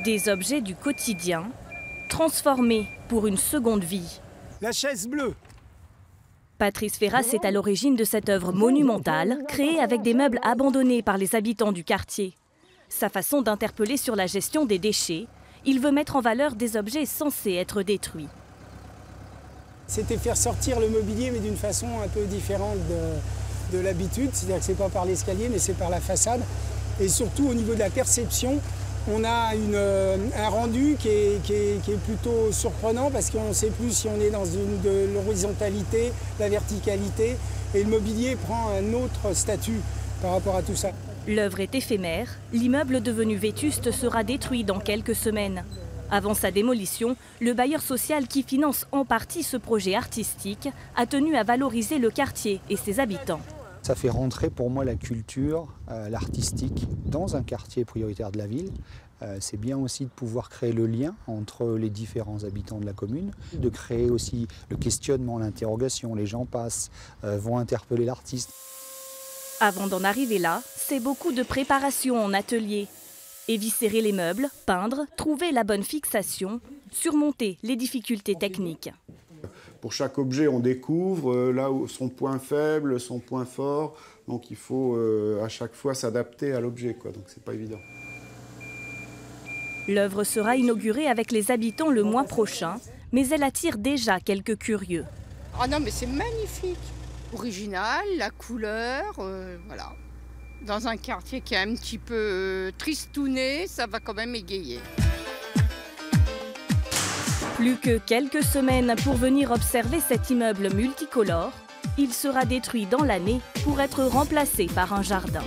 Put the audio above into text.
Des objets du quotidien, transformés pour une seconde vie. La chaise bleue. Patrice Ferras est à l'origine de cette œuvre monumentale, créée avec des meubles abandonnés par les habitants du quartier. Sa façon d'interpeller sur la gestion des déchets, il veut mettre en valeur des objets censés être détruits. C'était faire sortir le mobilier, mais d'une façon un peu différente de l'habitude. C'est-à-dire que ce n'est pas par l'escalier, mais c'est par la façade. Et surtout au niveau de la perception, on a un rendu qui est plutôt surprenant parce qu'on ne sait plus si on est dans de l'horizontalité, la verticalité. Et le mobilier prend un autre statut par rapport à tout ça. L'œuvre est éphémère. L'immeuble devenu vétuste sera détruit dans quelques semaines. Avant sa démolition, le bailleur social qui finance en partie ce projet artistique a tenu à valoriser le quartier et ses habitants. Ça fait rentrer pour moi la culture, l'artistique dans un quartier prioritaire de la ville. C'est bien aussi de pouvoir créer le lien entre les différents habitants de la commune, de créer aussi le questionnement, l'interrogation. Les gens passent, vont interpeller l'artiste. Avant d'en arriver là, c'est beaucoup de préparation en atelier. Éviscérer les meubles, peindre, trouver la bonne fixation, surmonter les difficultés techniques. Pour chaque objet, on découvre là où son point faible, son point fort. Donc il faut à chaque fois s'adapter à l'objet, donc c'est pas évident. L'œuvre sera inaugurée avec les habitants le mois prochain, mais elle attire déjà quelques curieux. Ah non, mais c'est magnifique, original, la couleur, voilà. Dans un quartier qui est un petit peu tristouné, ça va quand même égayer. Plus que quelques semaines pour venir observer cet immeuble multicolore. Il sera détruit dans l'année pour être remplacé par un jardin.